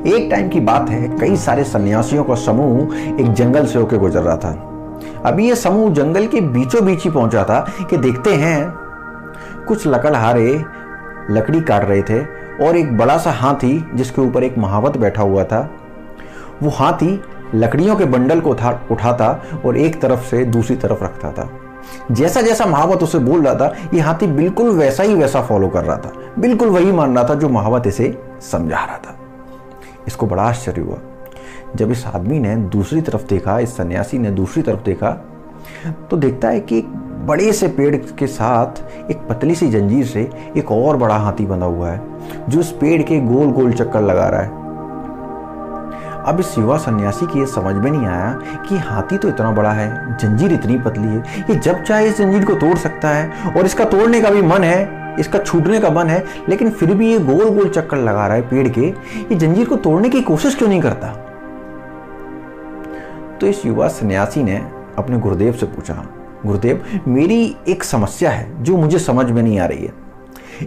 एक टाइम की बात है, कई सारे सन्यासियों का समूह एक जंगल से होकर गुजर रहा था। अभी यह समूह जंगल के बीचों बीच ही पहुंचा था कि देखते हैं कुछ लकड़हारे लकड़ी काट रहे थे और एक बड़ा सा हाथी जिसके ऊपर एक महावत बैठा हुआ था, वो हाथी लकड़ियों के बंडल को उठाता और एक तरफ से दूसरी तरफ रखता था। जैसा जैसा महावत उसे बोल रहा था, ये हाथी बिल्कुल वैसा ही वैसा फॉलो कर रहा था, बिल्कुल वही मान रहा था जो महावत इसे समझा रहा था। इसको बड़ा आश्चर्य हुआ जब इस आदमी ने दूसरी तरफ देखा, इस सन्यासी ने दूसरी तरफ देखा, तो देखता है कि एक बड़े से पेड़ के साथ एक पतली सी जंजीर से एक और बड़ा हाथी बंधा हुआ है जो इस पेड़ के गोल गोल चक्कर लगा रहा है। अब इस युवा सन्यासी की ये समझ में नहीं आया कि हाथी तो इतना बड़ा है, जंजीर इतनी पतली है, ये जब चाहे इस जंजीर को तोड़ सकता है और इसका तोड़ने का भी मन है, इसका छूटने का मन है, लेकिन फिर भी ये गोल गोल चक्कर लगा रहा है पेड़ के, ये जंजीर को तोड़ने की कोशिश क्यों नहीं करता। तो इस युवा सन्यासी ने अपने गुरुदेव से पूछा, गुरुदेव मेरी एक समस्या है जो मुझे समझ में नहीं आ रही है।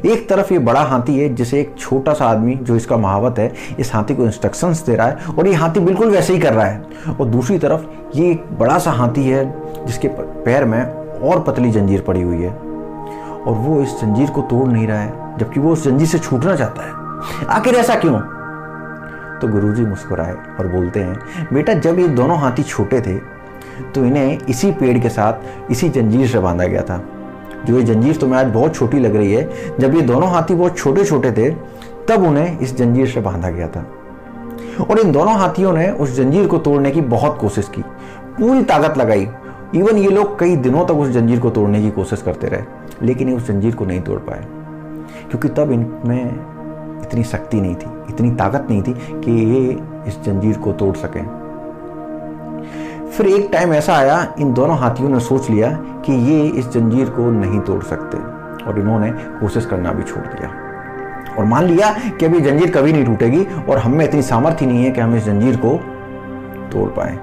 एक तरफ ये बड़ा हाथी है जिसे एक छोटा सा आदमी जो इसका महावत है इस हाथी को इंस्ट्रक्शंस दे रहा है और ये हाथी बिल्कुल वैसे ही कर रहा है, और दूसरी तरफ ये एक बड़ा सा हाथी है जिसके पैर में और पतली जंजीर पड़ी हुई है और वो इस जंजीर को तोड़ नहीं रहा है, जबकि वो उस जंजीर से छूटना चाहता है। आखिर ऐसा क्यों? तो गुरुजी मुस्कुराए और बोलते हैं, बेटा जब ये दोनों हाथी छोटे थे तो इन्हें इसी पेड़ के साथ इसी जंजीर से बांधा गया था। जो ये जंजीर तुम्हें आज बहुत छोटी लग रही है, जब ये दोनों हाथी बहुत छोटे छोटे थे तब उन्हें इस जंजीर से बांधा गया था, और इन दोनों हाथियों ने उस जंजीर को तोड़ने की बहुत कोशिश की, पूरी ताकत लगाई। इवन ये लोग कई दिनों तक उस जंजीर को तोड़ने की कोशिश करते रहे, लेकिन ये उस जंजीर को नहीं तोड़ पाए, क्योंकि तब इनमें इतनी शक्ति नहीं थी, इतनी ताकत नहीं थी कि ये इस जंजीर को तोड़ सकें। फिर एक टाइम ऐसा आया, इन दोनों हाथियों ने सोच लिया कि ये इस जंजीर को नहीं तोड़ सकते और इन्होंने कोशिश करना भी छोड़ दिया और मान लिया कि अभी जंजीर कभी नहीं टूटेगी और हम में इतनी सामर्थ्य नहीं है कि हम इस जंजीर को तोड़ पाए।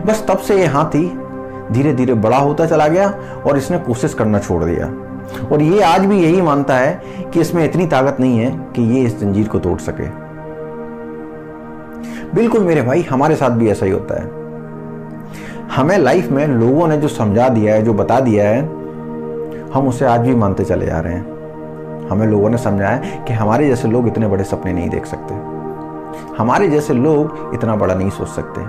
बस तब से ये हाथी धीरे धीरे बड़ा होता चला गया और इसने कोशिश करना छोड़ दिया, और ये आज भी यही मानता है कि इसमें इतनी ताकत नहीं है कि ये इस जंजीर को तोड़ सके। बिल्कुल मेरे भाई, हमारे साथ भी ऐसा ही होता है। हमें लाइफ में लोगों ने जो समझा दिया है, जो बता दिया है, हम उसे आज भी मानते चले जा रहे हैं। हमें लोगों ने समझाया कि हमारे जैसे लोग इतने बड़े सपने नहीं देख सकते, हमारे जैसे लोग इतना बड़ा नहीं सोच सकते।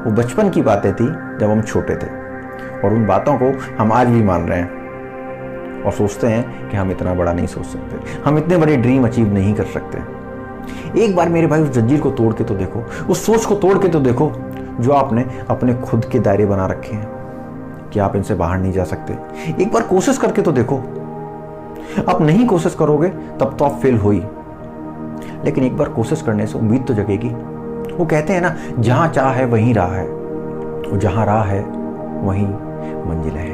वो बचपन की बातें थी जब हम छोटे थे, और उन बातों को हम आज भी मान रहे हैं और सोचते हैं कि हम इतना बड़ा नहीं सोच सकते, हम इतने बड़े ड्रीम अचीव नहीं कर सकते। एक बार मेरे भाई उस जंजीर को तोड़ के तो देखो, उस सोच को तोड़ के तो देखो जो आपने अपने खुद के दायरे बना रखे हैं कि आप इनसे बाहर नहीं जा सकते। एक बार कोशिश करके तो देखो। आप नहीं कोशिश करोगे तब तो आप फेल हो ही, लेकिन एक बार कोशिश करने से उम्मीद तो जगेगी। वो कहते हैं ना, जहां चाह है वहीं राह है, और जहां राह है वहीं मंजिल है।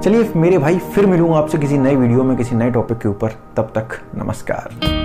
चलिए मेरे भाई, फिर मिलूंगा आपसे किसी नए वीडियो में किसी नए टॉपिक के ऊपर। तब तक नमस्कार।